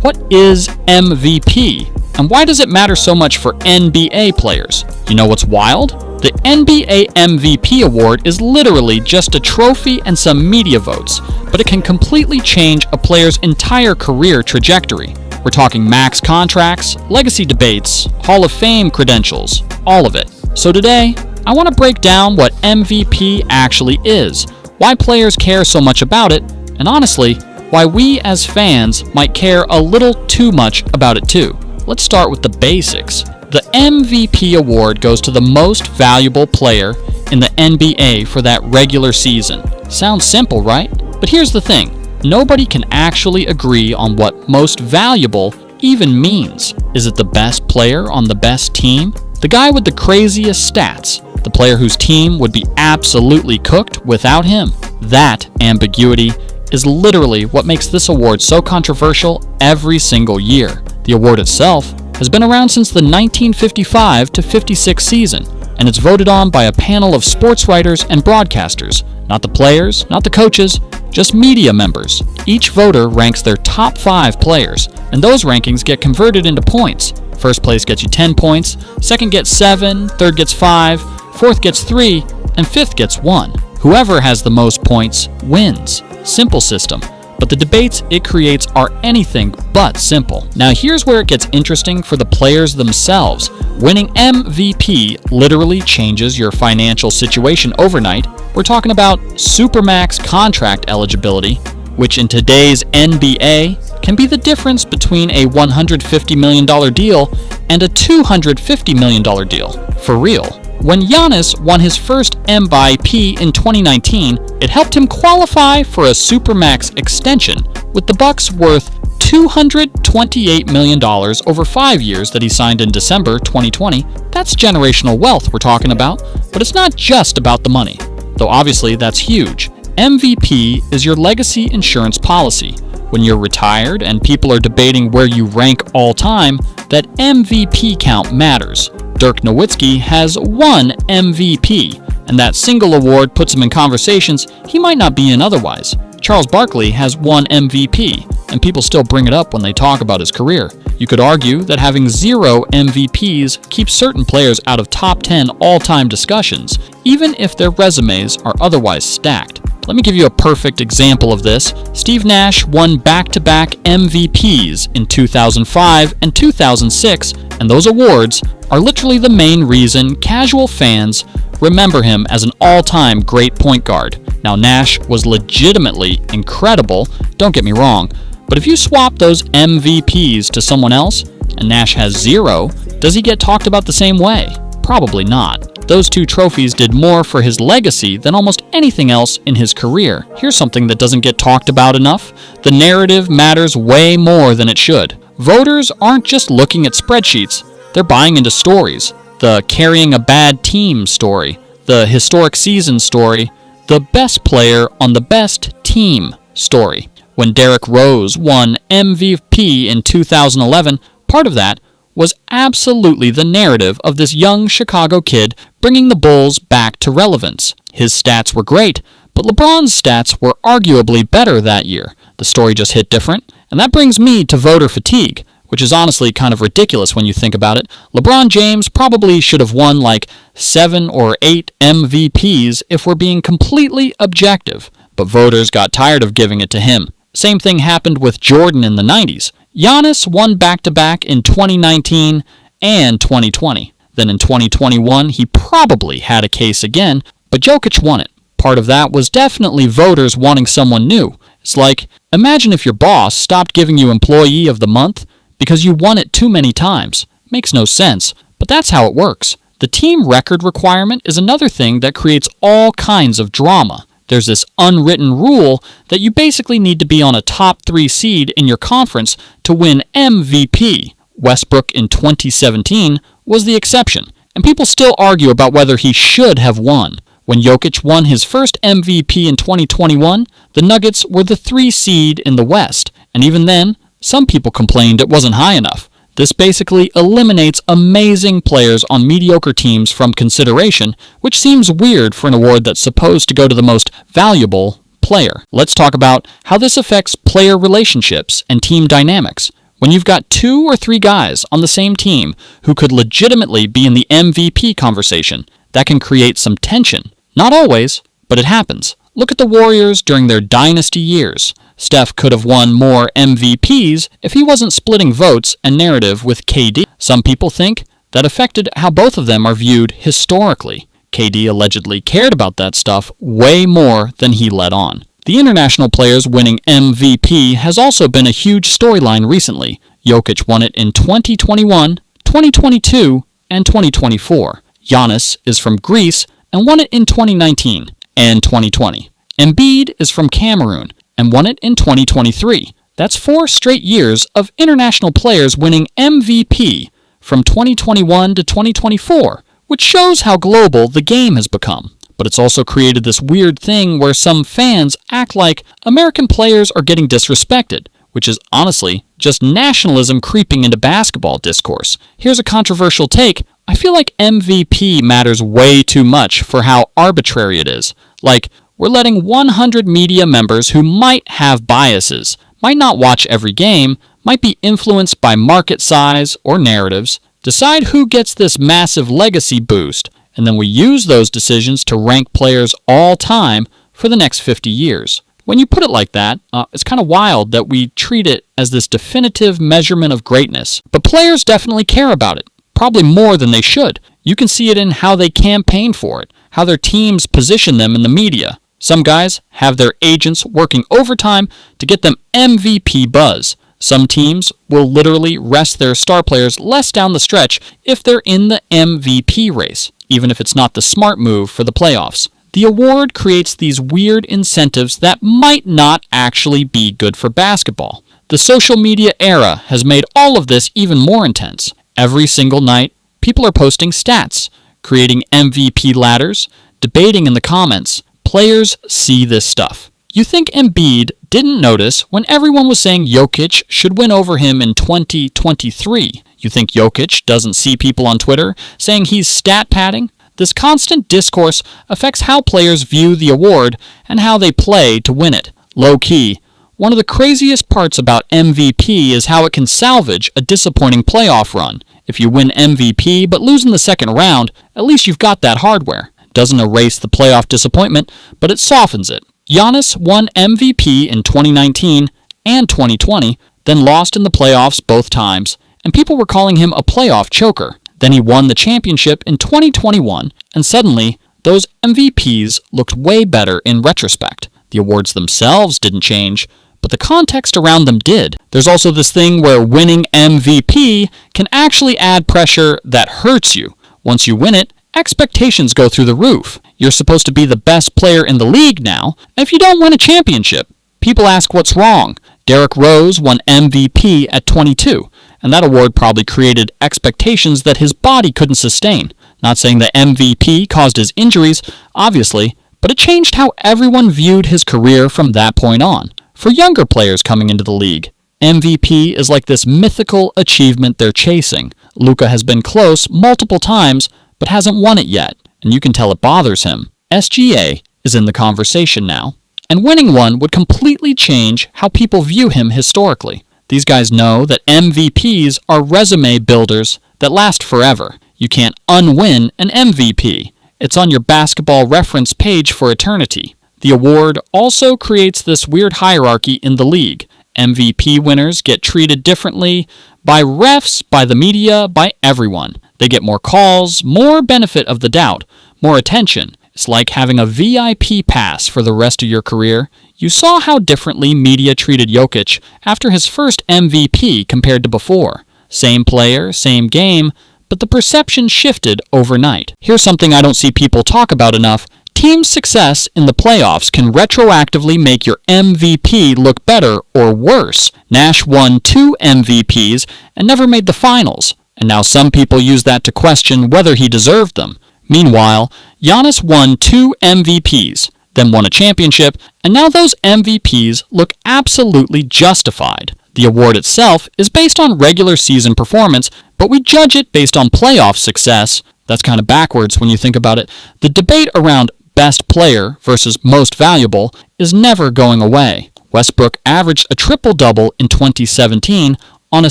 what is MVP? And why does it matter so much for NBA players? You know what's wild? The NBA MVP award is literally just a trophy and some media votes, but it can completely change a player's entire career trajectory. We're talking max contracts, legacy debates, Hall of Fame credentials, all of it. So today, I want to break down what MVP actually is, why players care so much about it, and honestly, why we as fans might care a little too much about it too. Let's start with the basics. The MVP award goes to the most valuable player in the NBA for that regular season. Sounds simple, right? But here's the thing. Nobody can actually agree on what most valuable even means. Is it the best player on the best team? The guy with the craziest stats? The player whose team would be absolutely cooked without him? That ambiguity is literally what makes this award so controversial every single year. The award itself has been around since the 1955 to 56 season, and it's voted on by a panel of sports writers and broadcasters, not the players, not the coaches, just media members. Each voter ranks their top 5 players, and those rankings get converted into points. First place gets you 10 points, second gets 7, third gets 5, fourth gets 3, and fifth gets 1. Whoever has the most points wins. Simple system. But the debates it creates are anything but simple. Now here's where it gets interesting for the players themselves. Winning MVP literally changes your financial situation overnight. We're talking about supermax contract eligibility, which in today's NBA can be the difference between a $150 million deal and a $250 million deal. For real. When Giannis won his first MVP in 2019, it helped him qualify for a Supermax extension, with the Bucks worth $228 million over 5 years that he signed in December 2020. That's generational wealth we're talking about, but it's not just about the money, though obviously that's huge. MVP is your legacy insurance policy. When you're retired and people are debating where you rank all time, that MVP count matters. Dirk Nowitzki has 1 MVP, and that single award puts him in conversations he might not be in otherwise. Charles Barkley has 1 MVP, and people still bring it up when they talk about his career. You could argue that having 0 MVPs keeps certain players out of top 10 all-time discussions, even if their resumes are otherwise stacked. Let me give you a perfect example of this. Steve Nash won back-to-back MVPs in 2005 and 2006, and those awards are literally the main reason casual fans remember him as an all-time great point guard. Now, Nash was legitimately incredible, don't get me wrong, but if you swap those MVPs to someone else, and Nash has 0, does he get talked about the same way? Probably not. Those 2 trophies did more for his legacy than almost anything else in his career. Here's something that doesn't get talked about enough. The narrative matters way more than it should. Voters aren't just looking at spreadsheets, they're buying into stories. The carrying a bad team story, the historic season story, the best player on the best team story. When Derrick Rose won MVP in 2011, part of that was absolutely the narrative of this young Chicago kid bringing the Bulls back to relevance. His stats were great, but LeBron's stats were arguably better that year. The story just hit different, and that brings me to voter fatigue, which is honestly kind of ridiculous when you think about it. LeBron James probably should have won like 7 or 8 MVPs if we're being completely objective, but voters got tired of giving it to him. Same thing happened with Jordan in the 90s. Giannis won back-to-back in 2019 and 2020. Then in 2021, he probably had a case again, but Jokic won it. Part of that was definitely voters wanting someone new. It's like, imagine if your boss stopped giving you Employee of the Month because you won it too many times. Makes no sense, but that's how it works. The team record requirement is another thing that creates all kinds of drama. There's this unwritten rule that you basically need to be on a top 3 seed in your conference to win MVP. Westbrook in 2017 was the exception, and people still argue about whether he should have won. When Jokic won his first MVP in 2021, the Nuggets were the 3 seed in the West, and even then, some people complained it wasn't high enough. This basically eliminates amazing players on mediocre teams from consideration, which seems weird for an award that's supposed to go to the most valuable player. Let's talk about how this affects player relationships and team dynamics. When you've got 2 or 3 guys on the same team who could legitimately be in the MVP conversation, that can create some tension. Not always, but it happens. Look at the Warriors during their dynasty years. Steph could have won more MVPs if he wasn't splitting votes and narrative with KD. Some people think that affected how both of them are viewed historically. KD allegedly cared about that stuff way more than he let on. The international players winning MVP has also been a huge storyline recently. Jokic won it in 2021, 2022, and 2024. Giannis is from Greece and won it in 2019 and 2020. Embiid is from Cameroon and won it in 2023. That's 4 straight years of international players winning MVP from 2021 to 2024, which shows how global the game has become. But it's also created this weird thing where some fans act like American players are getting disrespected, which is honestly just nationalism creeping into basketball discourse. Here's a controversial take. I feel like MVP matters way too much for how arbitrary it is. Like, we're letting 100 media members who might have biases, might not watch every game, might be influenced by market size or narratives, decide who gets this massive legacy boost, and then we use those decisions to rank players all time for the next 50 years. When you put it like that, it's kind of wild that we treat it as this definitive measurement of greatness. But players definitely care about it, probably more than they should. You can see it in how they campaign for it, how their teams position them in the media. Some guys have their agents working overtime to get them MVP buzz. Some teams will literally rest their star players less down the stretch if they're in the MVP race, even if it's not the smart move for the playoffs. The award creates these weird incentives that might not actually be good for basketball. The social media era has made all of this even more intense. Every single night, people are posting stats, creating MVP ladders, debating in the comments. Players see this stuff. You think Embiid didn't notice when everyone was saying Jokic should win over him in 2023. You think Jokic doesn't see people on Twitter saying he's stat padding? This constant discourse affects how players view the award and how they play to win it. Low-key, one of the craziest parts about MVP is how it can salvage a disappointing playoff run. If you win MVP but lose in the second round, at least you've got that hardware. It doesn't erase the playoff disappointment, but it softens it. Giannis won MVP in 2019 and 2020, then lost in the playoffs both times, and people were calling him a playoff choker. Then he won the championship in 2021, and suddenly, those MVPs looked way better in retrospect. The awards themselves didn't change, but the context around them did. There's also this thing where winning MVP can actually add pressure that hurts you. Once you win it, expectations go through the roof. You're supposed to be the best player in the league now, and if you don't win a championship, people ask what's wrong. Derrick Rose won MVP at 22, and that award probably created expectations that his body couldn't sustain. Not saying the MVP caused his injuries, obviously, but it changed how everyone viewed his career from that point on. For younger players coming into the league, MVP is like this mythical achievement they're chasing. Luka has been close multiple times, but hasn't won it yet, and you can tell it bothers him. SGA is in the conversation now, and winning one would completely change how people view him historically. These guys know that MVPs are resume builders that last forever. You can't unwin an MVP. It's on your basketball reference page for eternity. The award also creates this weird hierarchy in the league. MVP winners get treated differently by refs, by the media, by everyone. They get more calls, more benefit of the doubt, more attention. It's like having a VIP pass for the rest of your career. You saw how differently media treated Jokic after his first MVP compared to before. Same player, same game, but the perception shifted overnight. Here's something I don't see people talk about enough. Team success in the playoffs can retroactively make your MVP look better or worse. Nash won 2 MVPs and never made the finals, and now some people use that to question whether he deserved them. Meanwhile, Giannis won 2 MVPs, then won a championship, and now those MVPs look absolutely justified. The award itself is based on regular season performance, but we judge it based on playoff success. That's kind of backwards when you think about it. The debate around best player versus most valuable is never going away. Westbrook averaged a triple-double in 2017, on a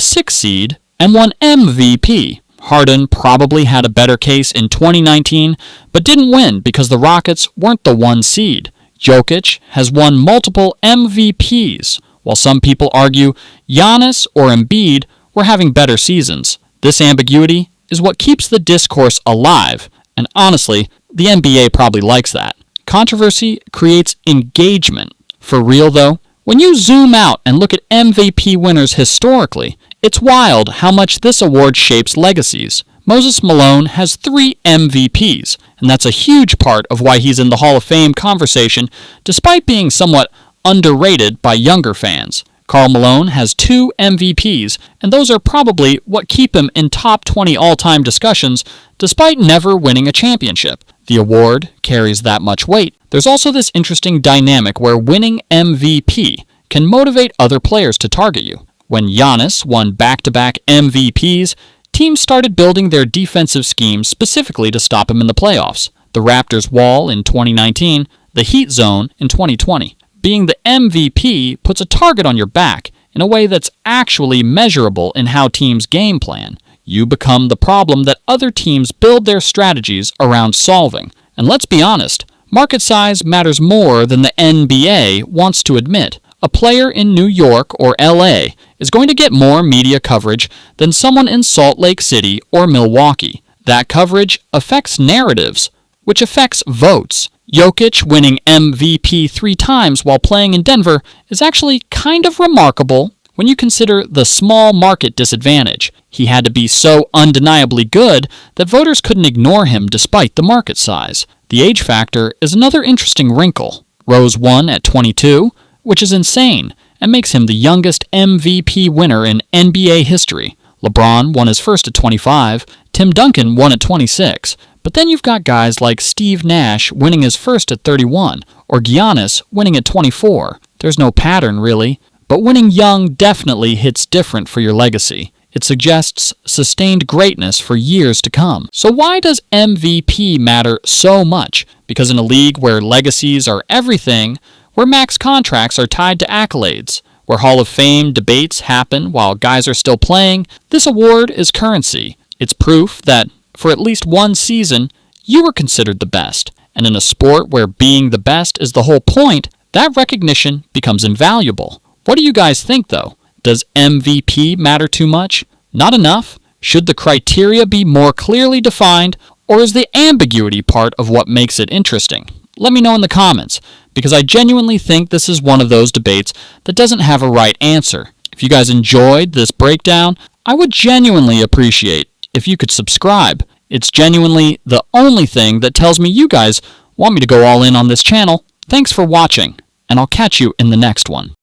6 seed and won MVP. Harden probably had a better case in 2019, but didn't win because the Rockets weren't the 1 seed. Jokic has won multiple MVPs, while some people argue Giannis or Embiid were having better seasons. This ambiguity is what keeps the discourse alive, and honestly, the NBA probably likes that. Controversy creates engagement. For real though, when you zoom out and look at MVP winners historically, it's wild how much this award shapes legacies. Moses Malone has 3 MVPs, and that's a huge part of why he's in the Hall of Fame conversation, despite being somewhat underrated by younger fans. Karl Malone has 2 MVPs, and those are probably what keep him in top 20 all-time discussions, despite never winning a championship. The award carries that much weight. There's also this interesting dynamic where winning MVP can motivate other players to target you. When Giannis won back-to-back MVPs, teams started building their defensive schemes specifically to stop him in the playoffs. The Raptors' wall in 2019, the Heat zone in 2020. Being the MVP puts a target on your back in a way that's actually measurable in how teams game plan. You become the problem that other teams build their strategies around solving. And let's be honest, market size matters more than the NBA wants to admit. A player in New York or LA is going to get more media coverage than someone in Salt Lake City or Milwaukee. That coverage affects narratives, which affects votes. Jokic winning MVP 3 times while playing in Denver is actually kind of remarkable when you consider the small market disadvantage. He had to be so undeniably good that voters couldn't ignore him despite the market size. The age factor is another interesting wrinkle. Rose won at 22, which is insane, and makes him the youngest MVP winner in NBA history. LeBron won his first at 25, Tim Duncan won at 26, but then you've got guys like Steve Nash winning his first at 31, or Giannis winning at 24. There's no pattern, really, but winning young definitely hits different for your legacy. It suggests sustained greatness for years to come. So why does MVP matter so much? Because in a league where legacies are everything, where max contracts are tied to accolades, where Hall of Fame debates happen while guys are still playing, this award is currency. It's proof that, for at least 1 season, you were considered the best. And in a sport where being the best is the whole point, that recognition becomes invaluable. What do you guys think, though? Does MVP matter too much? Not enough? Should the criteria be more clearly defined, or is the ambiguity part of what makes it interesting? Let me know in the comments, because I genuinely think this is one of those debates that doesn't have a right answer. If you guys enjoyed this breakdown, I would genuinely appreciate if you could subscribe. It's genuinely the only thing that tells me you guys want me to go all in on this channel. Thanks for watching, and I'll catch you in the next one.